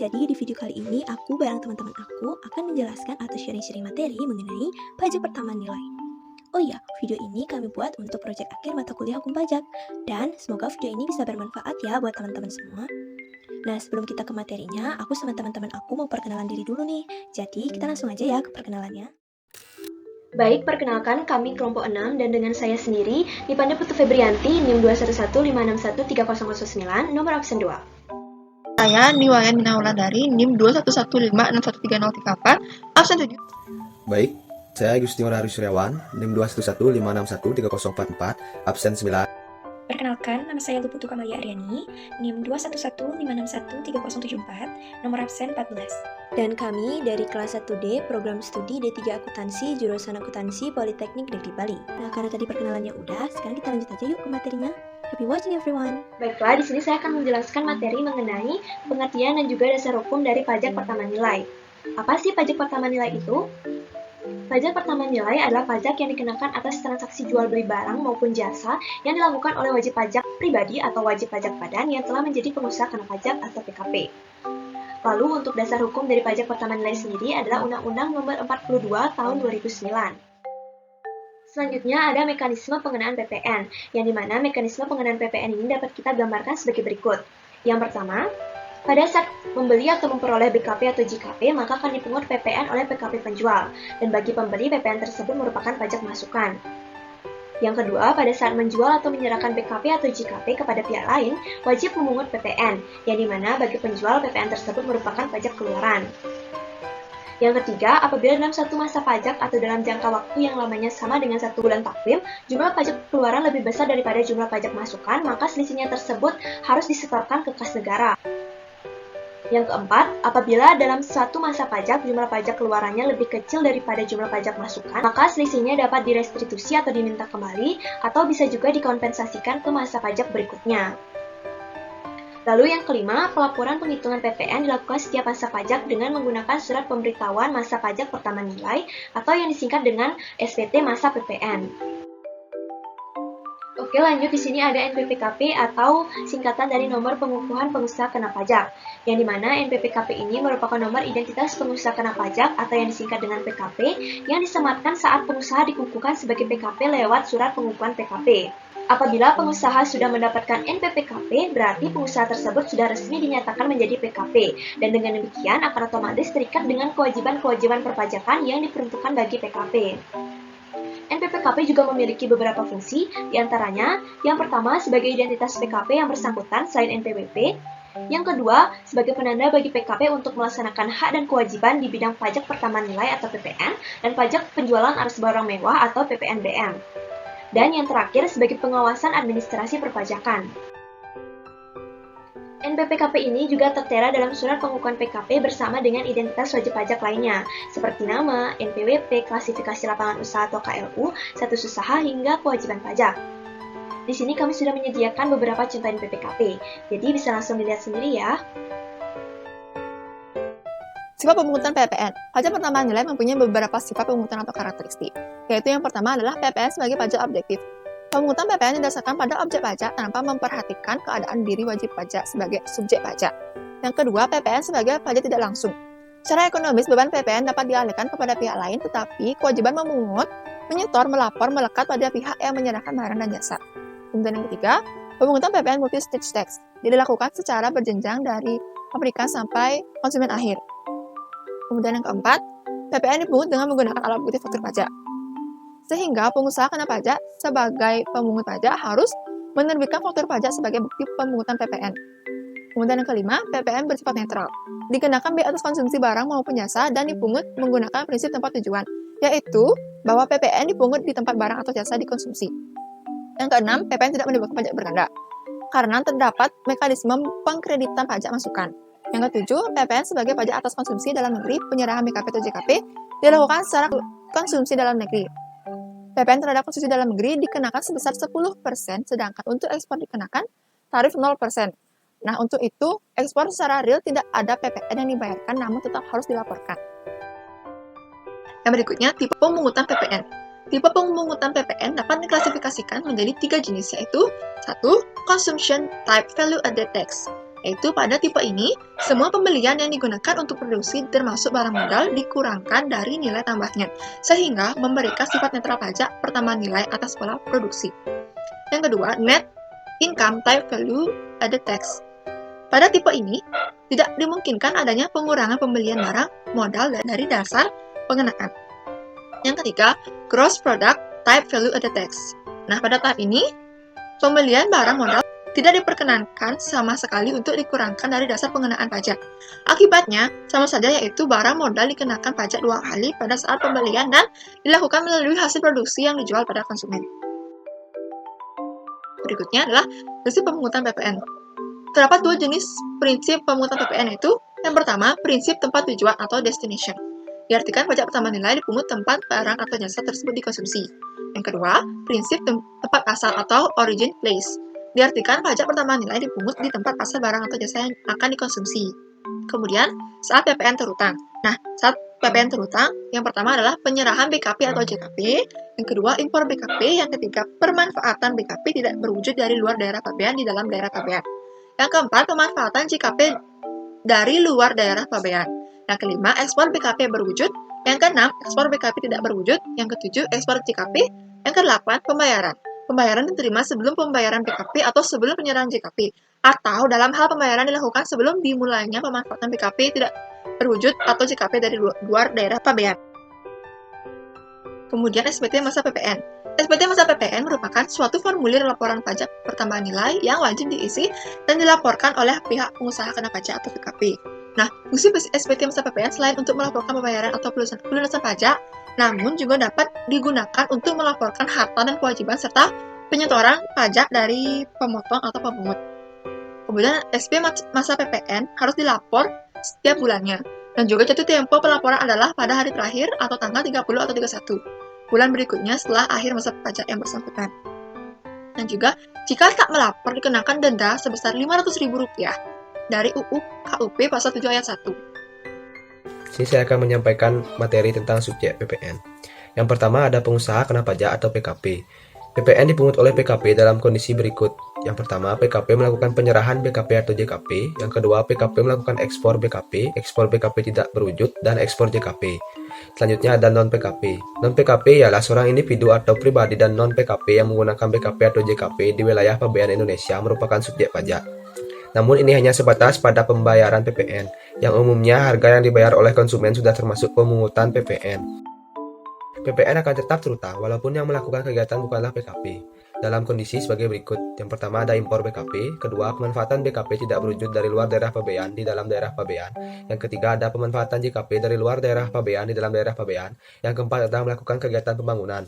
Jadi di video kali ini aku bareng teman-teman aku akan menjelaskan atau sharing-sharing materi mengenai pajak pertambahan nilai. Oh iya, video ini kami buat untuk proyek akhir mata kuliah hukum pajak. Dan semoga video ini bisa bermanfaat ya buat teman-teman semua. Nah, sebelum kita ke materinya, aku sama teman-teman aku mau perkenalan diri dulu nih. Jadi kita langsung aja ya ke perkenalannya. Baik, perkenalkan kami kelompok 6 dan dengan saya sendiri, Nipanda Putu Febrianti, NIM 211561309, nomor absen 2. Saya Niwayan Minaulandari, NIM 21156130334, absen 7. Baik, saya Agustinor Hari Suryawan, NIM 21156130444, absen 9. Perkenalkan, nama saya Luputu Kamalia Aryani, NIM 211561304, nomor absen 14. Dan kami dari kelas 1D, program studi D3 Akuntansi, jurusan Akuntansi Politeknik Negeri Bali. Nah, karena tadi perkenalannya udah, sekarang kita lanjut aja yuk ke materinya. Happy watching everyone! Baiklah, di sini saya akan menjelaskan materi mengenai pengertian dan juga dasar hukum dari pajak pertambahan nilai. Apa sih pajak pertambahan nilai itu? Pajak pertambahan nilai adalah pajak yang dikenakan atas transaksi jual beli barang maupun jasa yang dilakukan oleh wajib pajak pribadi atau wajib pajak badan yang telah menjadi pengusaha kena pajak atau PKP. Lalu untuk dasar hukum dari pajak pertambahan nilai sendiri adalah Undang-Undang Nomor 42 Tahun 2009. Selanjutnya ada mekanisme pengenaan PPN, yang dimana mekanisme pengenaan PPN ini dapat kita gambarkan sebagai berikut. Yang pertama, pada saat membeli atau memperoleh BKP atau JKP, maka akan dipungut PPN oleh PKP penjual, dan bagi pembeli PPN tersebut merupakan pajak masukan. Yang kedua, pada saat menjual atau menyerahkan BKP atau JKP kepada pihak lain, wajib memungut PPN, yang dimana bagi penjual PPN tersebut merupakan pajak keluaran. Yang ketiga, apabila dalam satu masa pajak atau dalam jangka waktu yang lamanya sama dengan 1 bulan takwim, jumlah pajak keluaran lebih besar daripada jumlah pajak masukan, maka selisihnya tersebut harus disetorkan ke kas negara. Yang keempat, apabila dalam suatu masa pajak jumlah pajak keluarannya lebih kecil daripada jumlah pajak masukan, maka selisihnya dapat direstitusi atau diminta kembali, atau bisa juga dikompensasikan ke masa pajak berikutnya. Lalu yang kelima, pelaporan penghitungan PPN dilakukan setiap masa pajak dengan menggunakan surat pemberitahuan masa pajak pertambahan nilai, atau yang disingkat dengan SPT masa PPN. Oke, lanjut di sini ada NPPKP atau singkatan dari nomor pengukuhan pengusaha kena pajak, yang dimana NPPKP ini merupakan nomor identitas pengusaha kena pajak atau yang disingkat dengan PKP yang disematkan saat pengusaha dikukuhkan sebagai PKP lewat surat pengukuhan PKP. Apabila pengusaha sudah mendapatkan NPPKP, berarti pengusaha tersebut sudah resmi dinyatakan menjadi PKP, dan dengan demikian akan otomatis terikat dengan kewajiban-kewajiban perpajakan yang diperuntukkan bagi PKP. NPPKP juga memiliki beberapa fungsi, diantaranya yang pertama sebagai identitas PKP yang bersangkutan selain NPWP, yang kedua sebagai penanda bagi PKP untuk melaksanakan hak dan kewajiban di bidang pajak pertambahan nilai atau PPN dan pajak penjualan arsip barang mewah atau PPNBM, dan yang terakhir sebagai pengawasan administrasi perpajakan. NPPKP ini juga tertera dalam surat pengukuhan PKP bersama dengan identitas wajib pajak lainnya, seperti nama, NPWP, klasifikasi lapangan usaha atau KLU, status usaha, hingga kewajiban pajak. Di sini kami sudah menyediakan beberapa contoh NPPKP, jadi bisa langsung dilihat sendiri ya. Sifat pemungutan PPN. Pajak pertambahan nilai mempunyai beberapa sifat pemungutan atau karakteristik, yaitu yang pertama adalah PPN sebagai pajak objektif. Pemungutan PPN didasarkan pada objek pajak tanpa memperhatikan keadaan diri wajib pajak sebagai subjek pajak. Yang kedua, PPN sebagai pajak tidak langsung. Secara ekonomis, beban PPN dapat dialihkan kepada pihak lain, tetapi kewajiban memungut, menyetor, melapor melekat pada pihak yang menyerahkan barang dan jasa. Kemudian yang ketiga, pemungutan PPN multi-stage tax dilakukan secara berjenjang dari pabrikan sampai konsumen akhir. Kemudian yang keempat, PPN dipungut dengan menggunakan alat bukti faktur pajak. Sehingga pengusaha kena pajak sebagai pemungut pajak harus menerbitkan faktur pajak sebagai bukti pemungutan PPN. Kemudian yang kelima, PPN bersifat netral. Dikenakan biaya atas konsumsi barang maupun jasa dan dipungut menggunakan prinsip tempat tujuan, yaitu bahwa PPN dipungut di tempat barang atau jasa dikonsumsi. Yang keenam, PPN tidak menimbulkan pajak berganda, karena terdapat mekanisme pengkreditan pajak masukan. Yang ketujuh, PPN sebagai pajak atas konsumsi dalam negeri, penyerahan BKP atau JKP dilakukan secara konsumsi dalam negeri. PPN terhadap konsumsi dalam negeri dikenakan sebesar 10%, sedangkan untuk ekspor dikenakan tarif 0%. Nah, untuk itu, ekspor secara real tidak ada PPN yang dibayarkan, namun tetap harus dilaporkan. Yang berikutnya, tipe pemungutan PPN. Tipe pemungutan PPN dapat diklasifikasikan menjadi 3 jenis, yaitu 1. Consumption Type Value Added Tax, yaitu pada tipe ini, semua pembelian yang digunakan untuk produksi termasuk barang modal dikurangkan dari nilai tambahnya, sehingga memberikan sifat netral pajak pertambahan nilai atas pola produksi. Yang kedua, net income type value added tax. Pada tipe ini, tidak dimungkinkan adanya pengurangan pembelian barang modal dari dasar pengenaan. Yang ketiga, gross product type value added tax. Nah, pada tahap ini, pembelian barang modal tidak diperkenankan sama sekali untuk dikurangkan dari dasar pengenaan pajak. Akibatnya, sama saja yaitu barang modal dikenakan pajak 2 kali pada saat pembelian dan dilakukan melalui hasil produksi yang dijual pada konsumen. Berikutnya adalah prinsip pemungutan PPN. Terdapat 2 jenis prinsip pemungutan PPN yaitu, yang pertama, prinsip tempat tujuan atau destination. Diartikan pajak pertama nilai dipungut tempat barang atau jasa tersebut dikonsumsi. Yang kedua, prinsip tempat asal atau origin place. Diartikan pajak pertama nilai dipungut di tempat asal barang atau jasa yang akan dikonsumsi. Kemudian, saat PPN terutang. Nah, saat PPN terutang, yang pertama adalah penyerahan BKP atau JKP, yang kedua impor BKP, yang ketiga pemanfaatan BKP tidak berwujud dari luar daerah pabean di dalam daerah pabean. Yang keempat, pemanfaatan JKP dari luar daerah pabean. Yang kelima, ekspor BKP berwujud. Yang keenam, ekspor BKP tidak berwujud. Yang ketujuh, ekspor JKP. Yang kedelapan, pembayaran. Pembayaran diterima sebelum pembayaran BKP atau sebelum penyerahan JKP, atau dalam hal pembayaran dilakukan sebelum dimulainya pemanfaatan BKP tidak berwujud atau JKP dari luar daerah pabean. Kemudian SPT masa PPN. SPT masa PPN merupakan suatu formulir laporan pajak pertambahan nilai yang wajib diisi dan dilaporkan oleh pihak pengusaha kena pajak atau PKP. Nah, fungsi SPT masa PPN selain untuk melaporkan pembayaran atau pelunasan pajak, namun juga dapat digunakan untuk melaporkan harta dan kewajiban serta penyetoran pajak dari pemotong atau pemungut. Kemudian SP masa PPN harus dilapor setiap bulannya. Dan juga jatuh tempo pelaporan adalah pada hari terakhir atau tanggal 30 atau 31 bulan berikutnya setelah akhir masa pajak yang bersangkutan. Dan juga jika tak melapor dikenakan denda sebesar Rp500.000 dari UU KUP pasal 7 ayat 1. Sini saya akan menyampaikan materi tentang subjek PPN. Yang pertama ada pengusaha kena pajak atau PKP. PPN dipungut oleh PKP dalam kondisi berikut. Yang pertama, PKP melakukan penyerahan BKP atau JKP. Yang kedua, PKP melakukan ekspor BKP tidak berwujud, dan ekspor JKP. Selanjutnya ada non-PKP. Non-PKP ialah seorang individu atau pribadi dan non-PKP yang menggunakan BKP atau JKP di wilayah pabean Indonesia merupakan subjek pajak. Namun ini hanya sebatas pada pembayaran PPN, yang umumnya harga yang dibayar oleh konsumen sudah termasuk pemungutan PPN. PPN akan tetap terutang walaupun yang melakukan kegiatan bukanlah PKP. Dalam kondisi sebagai berikut. Yang pertama ada impor BKP, kedua pemanfaatan BKP tidak berwujud dari luar daerah pabean di dalam daerah pabean. Yang ketiga ada pemanfaatan JKP dari luar daerah pabean di dalam daerah pabean. Yang keempat adalah melakukan kegiatan pembangunan.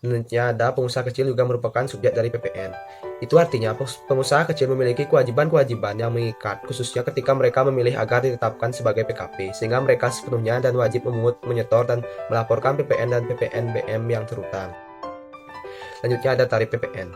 Selanjutnya ada pengusaha kecil juga merupakan subjek dari PPN. Itu artinya pengusaha kecil memiliki kewajiban-kewajiban yang mengikat, khususnya ketika mereka memilih agar ditetapkan sebagai PKP, sehingga mereka sepenuhnya dan wajib memungut, menyetor, dan melaporkan PPN dan PPNBM yang terutang. Selanjutnya ada tarif PPN.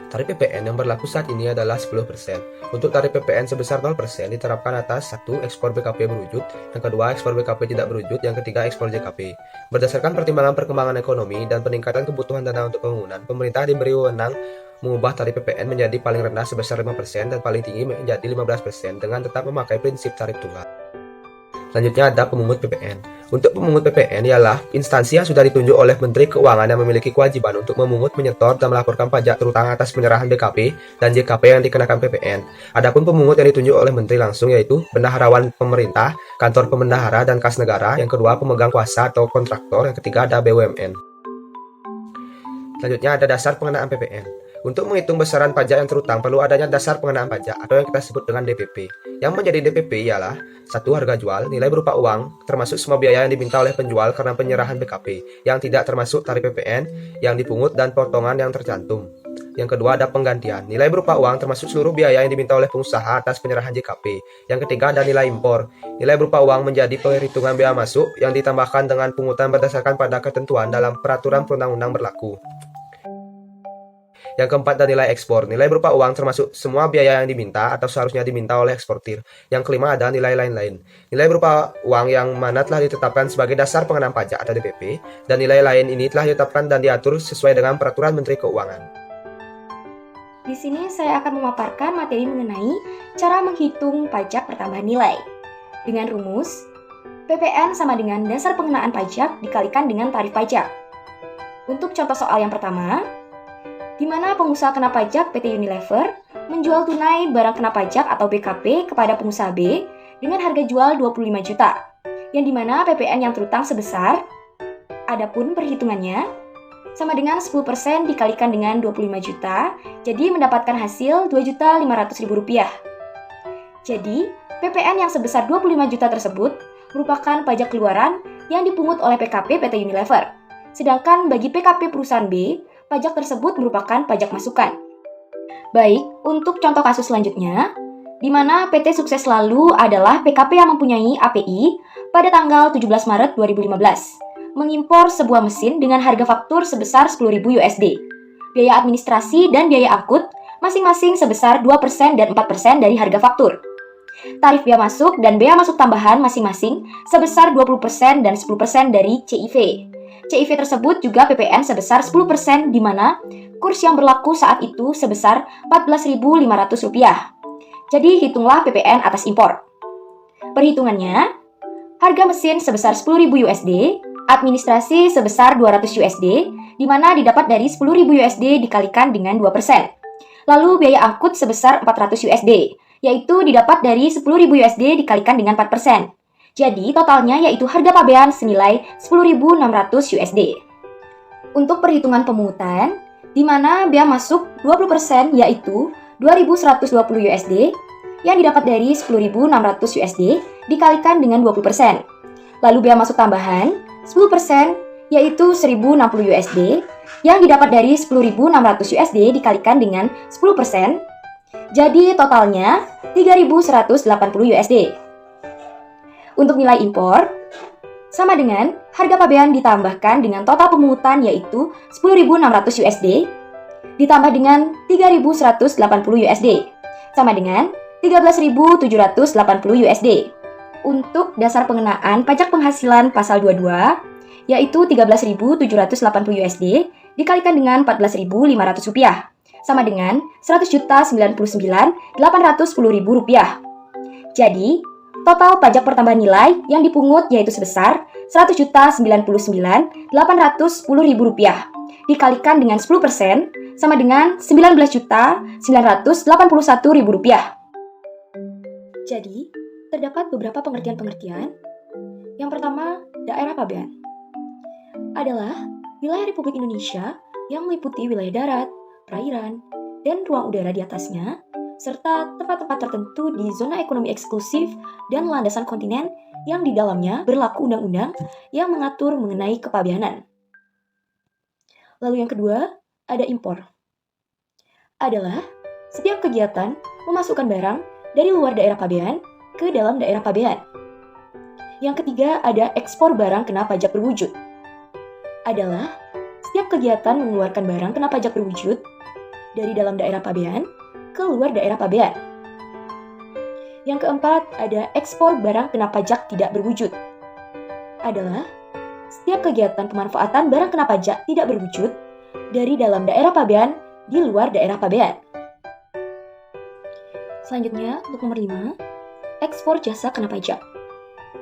Tarif PPN yang berlaku saat ini adalah 10%. Untuk tarif PPN sebesar 0% diterapkan atas 1. Ekspor BKP berwujud, yang kedua ekspor BKP tidak berwujud, yang ketiga ekspor JKP. Berdasarkan pertimbangan perkembangan ekonomi dan peningkatan kebutuhan dana untuk pembangunan, pemerintah diberi wewenang mengubah tarif PPN menjadi paling rendah sebesar 5% dan paling tinggi menjadi 15% dengan tetap memakai prinsip tarif tunggal. Selanjutnya ada pemungut PPN. Untuk pemungut PPN ialah instansi yang sudah ditunjuk oleh Menteri Keuangan yang memiliki kewajiban untuk memungut, menyetor, dan melaporkan pajak terutang atas penyerahan BKP dan JKP yang dikenakan PPN. Adapun pemungut yang ditunjuk oleh Menteri langsung yaitu bendaharawan pemerintah, kantor pembendahara dan kas negara, yang kedua pemegang kuasa atau kontraktor, yang ketiga ada BUMN. Selanjutnya ada dasar pengenaan PPN. Untuk menghitung besaran pajak yang terutang perlu adanya dasar pengenaan pajak atau yang kita sebut dengan DPP. Yang menjadi DPP ialah 1. Harga jual, nilai berupa uang, termasuk semua biaya yang diminta oleh penjual karena penyerahan BKP, yang tidak termasuk tarif PPN, yang dipungut dan potongan yang tercantum. Yang kedua ada penggantian, nilai berupa uang termasuk seluruh biaya yang diminta oleh pengusaha atas penyerahan JKP. Yang ketiga ada nilai impor, nilai berupa uang menjadi perhitungan biaya masuk yang ditambahkan dengan pungutan berdasarkan pada ketentuan dalam peraturan perundang-undang berlaku. Yang keempat ada nilai ekspor, nilai berupa uang termasuk semua biaya yang diminta atau seharusnya diminta oleh eksportir. Yang kelima ada nilai lain-lain, nilai berupa uang yang mana telah ditetapkan sebagai dasar pengenaan pajak atau DPP, dan nilai lain ini telah ditetapkan dan diatur sesuai dengan peraturan Menteri Keuangan. Di sini saya akan memaparkan materi mengenai cara menghitung pajak pertambahan nilai. Dengan rumus, PPN sama dengan dasar pengenaan pajak dikalikan dengan tarif pajak. Untuk contoh soal yang pertama, di mana pengusaha kena pajak PT Unilever menjual tunai barang kena pajak atau BKP kepada pengusaha B dengan harga jual 25 juta, yang dimana PPN yang terutang sebesar, adapun perhitungannya, sama dengan 10% dikalikan dengan 25 juta, jadi mendapatkan hasil Rp2.500.000. Jadi, PPN yang sebesar 25 juta tersebut merupakan pajak keluaran yang dipungut oleh PKP PT Unilever. Sedangkan bagi PKP perusahaan B, pajak tersebut merupakan pajak masukan. Baik, untuk contoh kasus selanjutnya, di mana PT Sukses Selalu adalah PKP yang mempunyai API pada tanggal 17 Maret 2015, mengimpor sebuah mesin dengan harga faktur sebesar $10.000. Biaya administrasi dan biaya angkut masing-masing sebesar 2% dan 4% dari harga faktur. Tarif bea masuk dan bea masuk tambahan masing-masing sebesar 20% dan 10% dari CIV. CIV tersebut juga PPN sebesar 10% di mana kurs yang berlaku saat itu sebesar Rp14.500. Jadi hitunglah PPN atas impor. Perhitungannya, harga mesin sebesar $10.000, administrasi sebesar $200, di mana didapat dari $10.000 dikalikan dengan 2%. Lalu biaya angkut sebesar $400, yaitu didapat dari $10.000 dikalikan dengan 4%. Jadi totalnya yaitu harga pabean senilai $10.600. Untuk perhitungan pemungutan, di mana bea masuk 20% yaitu $2.120 yang didapat dari $10.600 dikalikan dengan 20%. Lalu bea masuk tambahan 10% yaitu $1.060 yang didapat dari $10.600 dikalikan dengan 10%. Jadi totalnya $3.180. Untuk nilai impor, sama dengan harga pabean ditambahkan dengan total pemungutan yaitu $10.600 ditambah dengan $3.180 sama dengan $13.780. Untuk dasar pengenaan pajak penghasilan pasal 22 yaitu $13.780 dikalikan dengan Rp14.500 sama dengan Rp100.099.810.000. Jadi, total pajak pertambahan nilai yang dipungut yaitu sebesar Rp100.099.810.000 dikalikan dengan 10% sama dengan Rp19.981.000. Jadi, terdapat beberapa pengertian-pengertian. Yang pertama, daerah pabean adalah wilayah Republik Indonesia yang meliputi wilayah darat, perairan, dan ruang udara di atasnya, serta tempat-tempat tertentu di zona ekonomi eksklusif dan landasan kontinen yang di dalamnya berlaku undang-undang yang mengatur mengenai kepabeanan. Lalu yang kedua, ada impor. Adalah setiap kegiatan memasukkan barang dari luar daerah pabean ke dalam daerah pabean. Yang ketiga, ada ekspor barang kena pajak berwujud. Adalah setiap kegiatan mengeluarkan barang kena pajak berwujud dari dalam daerah pabean ke luar daerah pabean. Yang keempat, ada ekspor barang kena pajak tidak berwujud. Adalah setiap kegiatan pemanfaatan barang kena pajak tidak berwujud dari dalam daerah pabean di luar daerah pabean. Selanjutnya, untuk nomor 5, ekspor jasa kena pajak.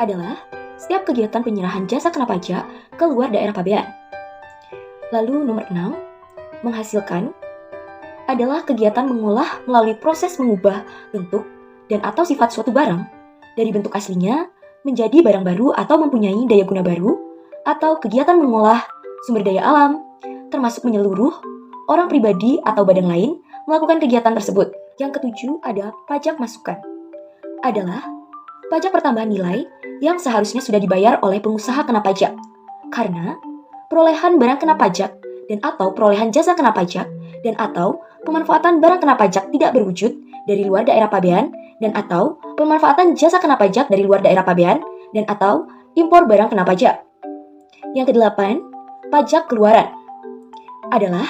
Adalah setiap kegiatan penyerahan jasa kena pajak ke luar daerah pabean. Lalu nomor 6, menghasilkan adalah kegiatan mengolah melalui proses mengubah bentuk dan atau sifat suatu barang dari bentuk aslinya menjadi barang baru atau mempunyai daya guna baru, atau kegiatan mengolah sumber daya alam, termasuk menyeluruh orang pribadi atau badan lain melakukan kegiatan tersebut. Yang ketujuh, ada pajak masukan. Adalah pajak pertambahan nilai yang seharusnya sudah dibayar oleh pengusaha kena pajak, karena perolehan barang kena pajak dan atau perolehan jasa kena pajak dan atau pemanfaatan barang kena pajak tidak berwujud dari luar daerah pabean dan atau pemanfaatan jasa kena pajak dari luar daerah pabean dan atau impor barang kena pajak. Yang kedelapan, pajak keluaran. Adalah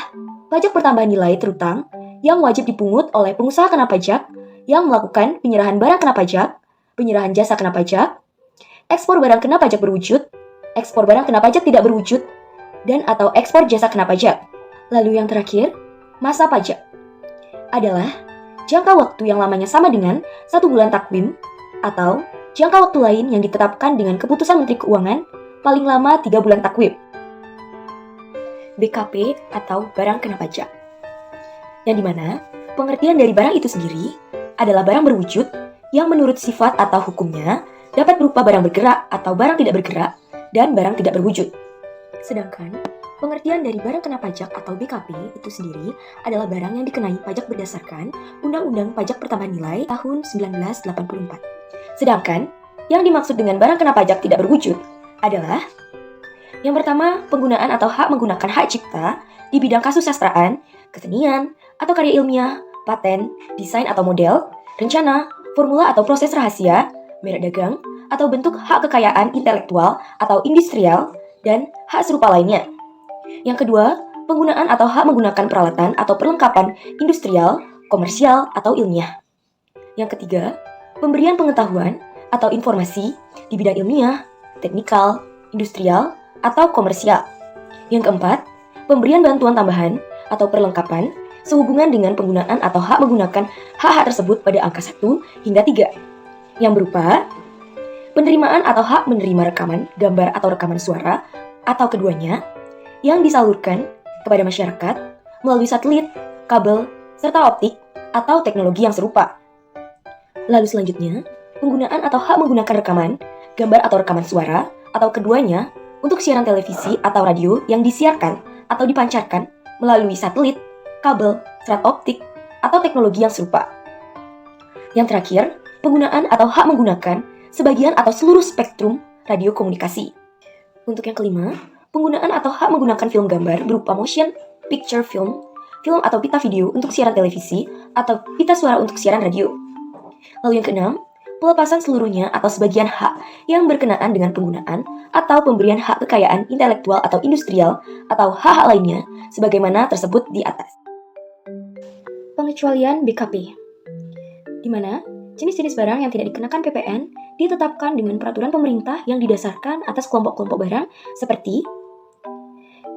pajak pertambahan nilai terutang yang wajib dipungut oleh pengusaha kena pajak yang melakukan penyerahan barang kena pajak, penyerahan jasa kena pajak, ekspor barang kena pajak berwujud, ekspor barang kena pajak tidak berwujud, dan atau ekspor jasa kena pajak. Lalu yang terakhir, masa pajak. adalah jangka waktu yang lamanya sama dengan 1 bulan takwim atau jangka waktu lain yang ditetapkan dengan keputusan Menteri Keuangan paling lama 3 bulan takwim. BKP atau barang kena pajak. Yang dimana pengertian dari barang itu sendiri adalah barang berwujud yang menurut sifat atau hukumnya dapat berupa barang bergerak atau barang tidak bergerak dan barang tidak berwujud. Sedangkan pengertian dari barang kena pajak atau BKP itu sendiri adalah barang yang dikenai pajak berdasarkan Undang-Undang Pajak Pertambahan Nilai tahun 1984. Sedangkan yang dimaksud dengan barang kena pajak tidak berwujud adalah yang pertama, penggunaan atau hak menggunakan hak cipta di bidang kasusastraan, kesenian, atau karya ilmiah, paten, desain atau model, rencana, formula atau proses rahasia, merek dagang, atau bentuk hak kekayaan intelektual atau industrial, dan hak serupa lainnya. Yang kedua, penggunaan atau hak menggunakan peralatan atau perlengkapan industrial, komersial, atau ilmiah. Yang ketiga, pemberian pengetahuan atau informasi di bidang ilmiah, teknikal, industrial, atau komersial. Yang keempat, pemberian bantuan tambahan atau perlengkapan sehubungan dengan penggunaan atau hak menggunakan hak-hak tersebut pada angka 1 hingga 3, yang berupa penerimaan atau hak menerima rekaman, gambar atau rekaman suara, atau keduanya, yang disalurkan kepada masyarakat melalui satelit, kabel, serta optik, atau teknologi yang serupa. Lalu selanjutnya, penggunaan atau hak menggunakan rekaman, gambar atau rekaman suara, atau keduanya, untuk siaran televisi atau radio yang disiarkan atau dipancarkan melalui satelit, kabel, serat optik, atau teknologi yang serupa. Yang terakhir, penggunaan atau hak menggunakan sebagian atau seluruh spektrum radio komunikasi. Untuk yang kelima, penggunaan atau hak menggunakan film gambar berupa motion picture film, film atau pita video untuk siaran televisi, atau pita suara untuk siaran radio. Lalu yang keenam, pelepasan seluruhnya atau sebagian hak yang berkenaan dengan penggunaan atau pemberian hak kekayaan intelektual atau industrial atau hak-hak lainnya sebagaimana tersebut di atas. Pengecualian BKP, di mana jenis-jenis barang yang tidak dikenakan PPN ditetapkan dengan peraturan pemerintah yang didasarkan atas kelompok-kelompok barang seperti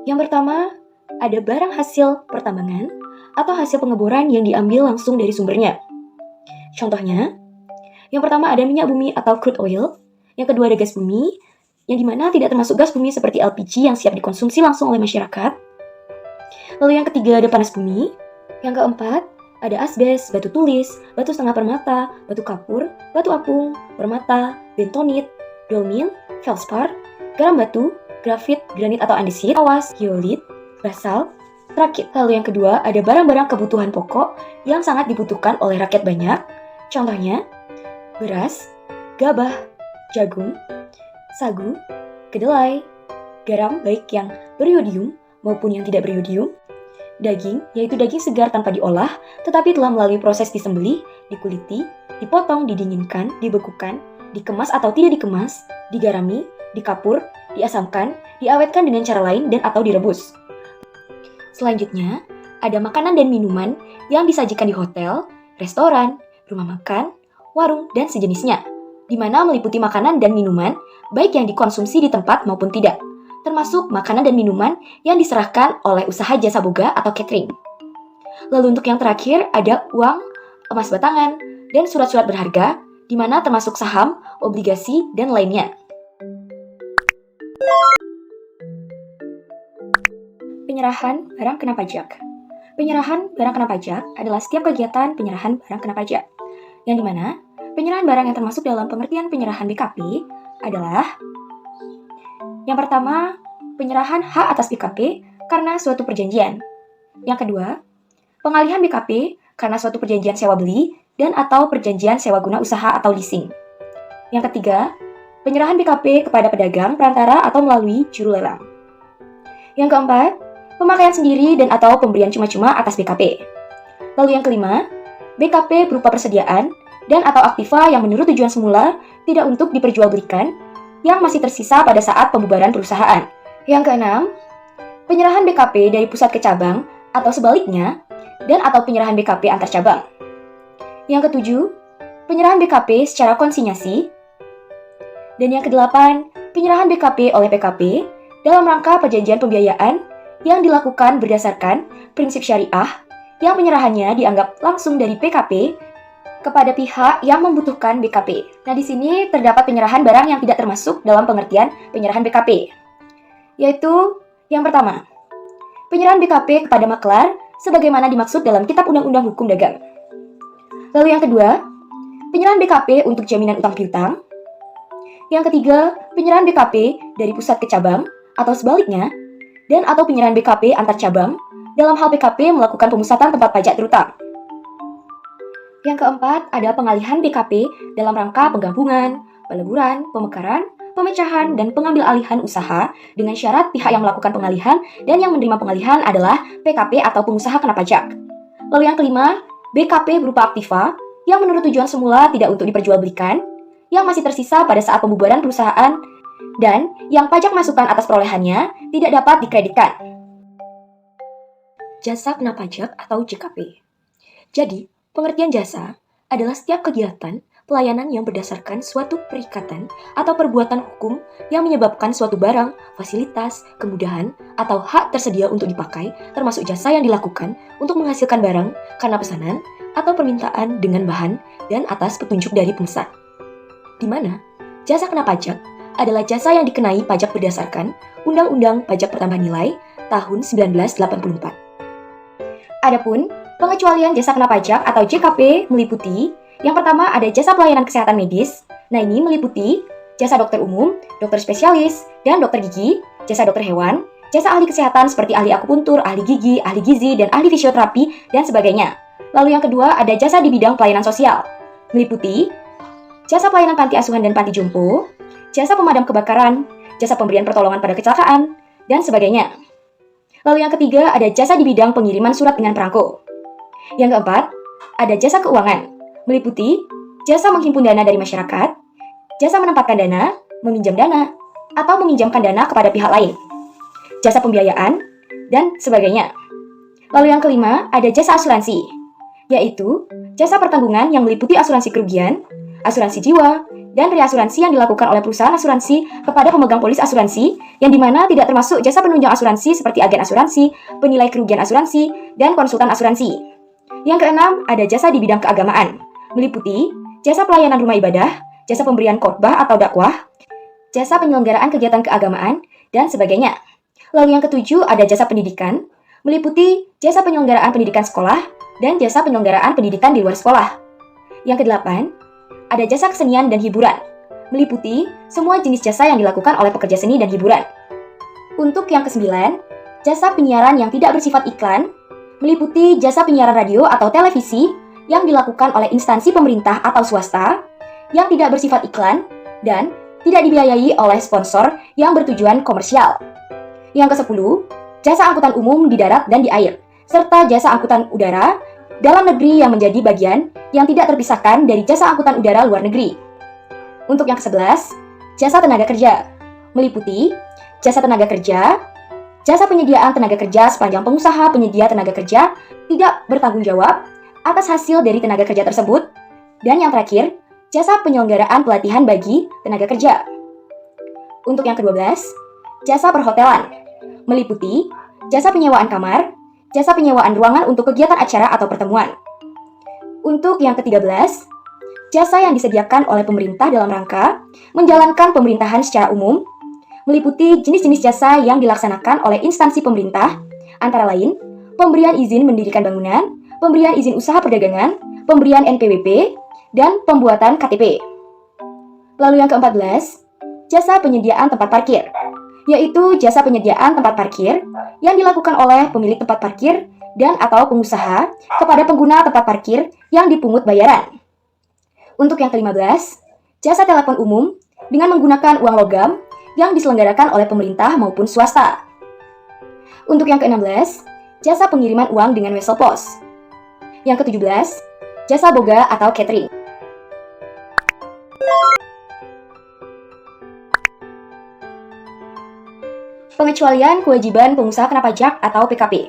yang pertama, ada barang hasil pertambangan atau hasil pengeboran yang diambil langsung dari sumbernya. Contohnya, yang pertama ada minyak bumi atau crude oil, yang kedua ada gas bumi, yang dimana tidak termasuk gas bumi seperti LPG yang siap dikonsumsi langsung oleh masyarakat. Lalu yang ketiga ada panas bumi, yang keempat ada asbes, batu tulis, batu setengah permata, batu kapur, batu apung, permata, bentonit, dolmin, feldspar, garam batu, grafit, granit atau andesit, awas, hiolit, basalt, rakit. Lalu yang kedua ada barang-barang kebutuhan pokok yang sangat dibutuhkan oleh rakyat banyak. Contohnya, beras, gabah, jagung, sagu, kedelai, garam baik yang beriodium maupun yang tidak beriodium, daging, yaitu daging segar tanpa diolah, tetapi telah melalui proses disembelih, dikuliti, dipotong, didinginkan, dibekukan, dikemas atau tidak dikemas, digarami, dikapur, diasamkan, diawetkan dengan cara lain dan atau direbus. Selanjutnya, ada makanan dan minuman yang disajikan di hotel, restoran, rumah makan, warung, dan sejenisnya, di mana meliputi makanan dan minuman, baik yang dikonsumsi di tempat maupun tidak, termasuk makanan dan minuman yang diserahkan oleh usaha jasa boga atau catering. Lalu untuk yang terakhir, ada uang, emas batangan, dan surat-surat berharga, di mana termasuk saham, obligasi, dan lainnya. Penyerahan barang kena pajak. Penyerahan barang kena pajak adalah setiap kegiatan penyerahan barang kena pajak, yang dimana penyerahan barang yang termasuk dalam pengertian penyerahan BKP adalah yang pertama, penyerahan hak atas BKP karena suatu perjanjian. Yang kedua, pengalihan BKP karena suatu perjanjian sewa beli dan atau perjanjian sewa guna usaha atau leasing. Yang ketiga, penyerahan BKP kepada pedagang, perantara atau melalui juru lelang. Yang keempat, pemakaian sendiri dan atau pemberian cuma-cuma atas BKP. Lalu yang kelima, BKP berupa persediaan dan atau aktiva yang menurut tujuan semula tidak untuk diperjualbelikan yang masih tersisa pada saat pembubaran perusahaan. Yang keenam, penyerahan BKP dari pusat ke cabang atau sebaliknya dan atau penyerahan BKP antar cabang. Yang ketujuh, penyerahan BKP secara konsinyasi. Dan yang kedelapan, penyerahan BKP oleh PKP dalam rangka perjanjian pembiayaan yang dilakukan berdasarkan prinsip syariah yang penyerahannya dianggap langsung dari PKP kepada pihak yang membutuhkan BKP. Nah, di sini terdapat penyerahan barang yang tidak termasuk dalam pengertian penyerahan BKP, yaitu yang pertama, penyerahan BKP kepada maklar sebagaimana dimaksud dalam Kitab Undang-Undang Hukum Dagang. Lalu yang kedua, penyerahan BKP untuk jaminan utang piutang. Yang ketiga, penyerahan BKP dari pusat ke cabang atau sebaliknya, dan atau penyerahan BKP antar cabang dalam hal PKP melakukan pemusatan tempat pajak terutang. Yang keempat, ada pengalihan BKP dalam rangka penggabungan, peleburan, pemekaran, pemecahan, dan pengambil alihan usaha dengan syarat pihak yang melakukan pengalihan dan yang menerima pengalihan adalah PKP atau pengusaha kena pajak. Lalu yang kelima, BKP berupa aktiva yang menurut tujuan semula tidak untuk diperjualbelikan, yang masih tersisa pada saat pembubaran perusahaan, dan yang pajak masukan atas perolehannya tidak dapat dikreditkan. Jasa kena pajak atau JKP. Jadi, pengertian jasa adalah setiap kegiatan pelayanan yang berdasarkan suatu perikatan atau perbuatan hukum yang menyebabkan suatu barang, fasilitas, kemudahan, atau hak tersedia untuk dipakai, termasuk jasa yang dilakukan untuk menghasilkan barang karena pesanan atau permintaan dengan bahan dan atas petunjuk dari pemesan. Di mana jasa kena pajak adalah jasa yang dikenai pajak berdasarkan Undang-Undang Pajak Pertambahan Nilai tahun 1984. Adapun pengecualian jasa kena pajak atau JKP meliputi yang pertama ada jasa pelayanan kesehatan medis. Nah, ini meliputi jasa dokter umum, dokter spesialis, dan dokter gigi, jasa dokter hewan, jasa ahli kesehatan seperti ahli akupuntur, ahli gigi, ahli gizi, dan ahli fisioterapi, dan sebagainya. Lalu yang kedua ada jasa di bidang pelayanan sosial, meliputi jasa pelayanan panti asuhan dan panti jompo, jasa pemadam kebakaran, jasa pemberian pertolongan pada kecelakaan, dan sebagainya. Lalu yang ketiga ada jasa di bidang pengiriman surat dengan perangko. Yang keempat, ada jasa keuangan, meliputi jasa menghimpun dana dari masyarakat, jasa menempatkan dana, meminjam dana, atau meminjamkan dana kepada pihak lain, jasa pembiayaan, dan sebagainya. Lalu yang kelima, ada jasa asuransi, yaitu jasa pertanggungan yang meliputi asuransi kerugian, asuransi jiwa, dan reasuransi yang dilakukan oleh perusahaan asuransi kepada pemegang polis asuransi, yang dimana tidak termasuk jasa penunjang asuransi seperti agen asuransi, penilai kerugian asuransi, dan konsultan asuransi. Yang keenam, ada jasa di bidang keagamaan, meliputi jasa pelayanan rumah ibadah, jasa pemberian khotbah atau dakwah, jasa penyelenggaraan kegiatan keagamaan, dan sebagainya. Lalu yang ketujuh, ada jasa pendidikan, meliputi jasa penyelenggaraan pendidikan sekolah, dan jasa penyelenggaraan pendidikan di luar sekolah. Yang kedelapan, ada jasa kesenian dan hiburan, meliputi semua jenis jasa yang dilakukan oleh pekerja seni dan hiburan. Untuk yang kesembilan, jasa penyiaran yang tidak bersifat iklan, meliputi jasa penyiaran radio atau televisi yang dilakukan oleh instansi pemerintah atau swasta, yang tidak bersifat iklan, dan tidak dibiayai oleh sponsor yang bertujuan komersial. Yang kesepuluh, jasa angkutan umum di darat dan di air, serta jasa angkutan udara dalam negeri yang menjadi bagian yang tidak terpisahkan dari jasa angkutan udara luar negeri. Untuk yang ke-11, jasa tenaga kerja, meliputi jasa tenaga kerja, jasa penyediaan tenaga kerja sepanjang pengusaha penyedia tenaga kerja tidak bertanggung jawab atas hasil dari tenaga kerja tersebut, dan yang terakhir, jasa penyelenggaraan pelatihan bagi tenaga kerja. Untuk yang ke-12, jasa perhotelan, meliputi jasa penyewaan kamar, jasa penyewaan ruangan untuk kegiatan acara atau pertemuan. Untuk yang ke-13, jasa yang disediakan oleh pemerintah dalam rangka menjalankan pemerintahan secara umum, meliputi jenis-jenis jasa yang dilaksanakan oleh instansi pemerintah, antara lain, pemberian izin mendirikan bangunan, pemberian izin usaha perdagangan, pemberian NPWP, dan pembuatan KTP. Lalu yang ke-14, jasa penyediaan tempat parkir, yaitu jasa penyediaan tempat parkir yang dilakukan oleh pemilik tempat parkir dan atau pengusaha kepada pengguna tempat parkir yang dipungut bayaran. Untuk yang ke-15, jasa telepon umum dengan menggunakan uang logam yang diselenggarakan oleh pemerintah maupun swasta. Untuk yang ke-16, jasa pengiriman uang dengan wesel pos. Yang ke-17, jasa boga atau catering. Pengecualian kewajiban pengusaha kena pajak atau PKP,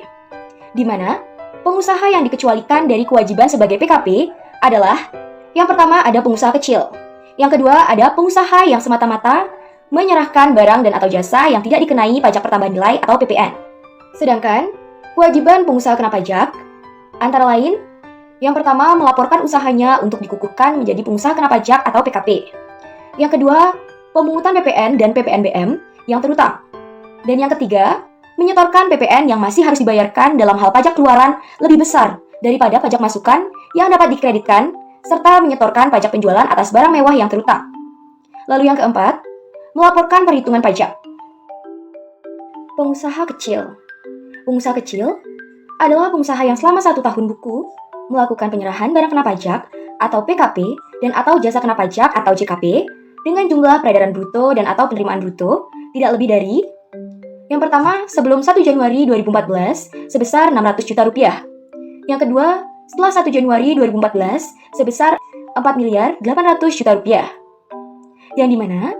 di mana pengusaha yang dikecualikan dari kewajiban sebagai PKP adalah yang pertama ada pengusaha kecil, yang kedua ada pengusaha yang semata-mata menyerahkan barang dan atau jasa yang tidak dikenai pajak pertambahan nilai atau PPN. Sedangkan kewajiban pengusaha kena pajak Antara lain, yang pertama melaporkan usahanya untuk dikukuhkan menjadi pengusaha kena pajak atau PKP. Yang kedua, pemungutan PPN dan PPNBM yang terutang. Dan yang ketiga, menyetorkan PPN yang masih harus dibayarkan dalam hal pajak keluaran lebih besar daripada pajak masukan yang dapat dikreditkan, serta menyetorkan pajak penjualan atas barang mewah yang terutang. Lalu yang keempat, melaporkan perhitungan pajak. Pengusaha kecil. Pengusaha kecil adalah pengusaha yang selama 1 tahun buku melakukan penyerahan barang kena pajak atau PKP dan atau jasa kena pajak atau JKP dengan jumlah peredaran bruto dan atau penerimaan bruto tidak lebih dari yang pertama sebelum 1 Januari 2014 sebesar 600 juta rupiah. Yang kedua setelah 1 Januari 2014 sebesar 4.800.000.000 rupiah. Yang dimana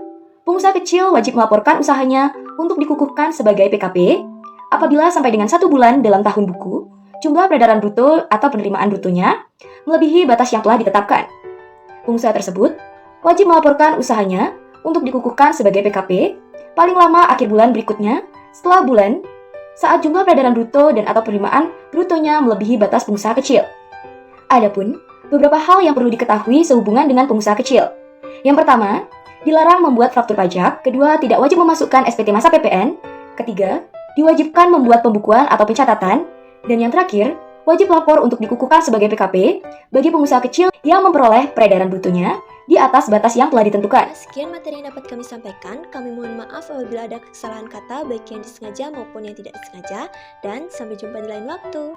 pengusaha kecil wajib melaporkan usahanya untuk dikukuhkan sebagai PKP apabila sampai dengan 1 bulan dalam tahun buku jumlah peredaran bruto atau penerimaan brutonya melebihi batas yang telah ditetapkan. Pengusaha tersebut wajib melaporkan usahanya untuk dikukuhkan sebagai PKP paling lama akhir bulan berikutnya setelah bulan saat jumlah peredaran bruto dan atau penerimaan brutonya melebihi batas pengusaha kecil. Adapun beberapa hal yang perlu diketahui sehubungan dengan pengusaha kecil. Yang pertama, dilarang membuat faktur pajak. Kedua, tidak wajib memasukkan SPT masa PPN. Ketiga, diwajibkan membuat pembukuan atau pencatatan. Dan yang terakhir, wajib lapor untuk dikukuhkan sebagai PKP bagi pengusaha kecil yang memperoleh peredaran brutonya di atas batas yang telah ditentukan. Sekian materi yang dapat kami sampaikan. Kami mohon maaf apabila ada kesalahan kata baik yang disengaja maupun yang tidak disengaja. Dan sampai jumpa di lain waktu.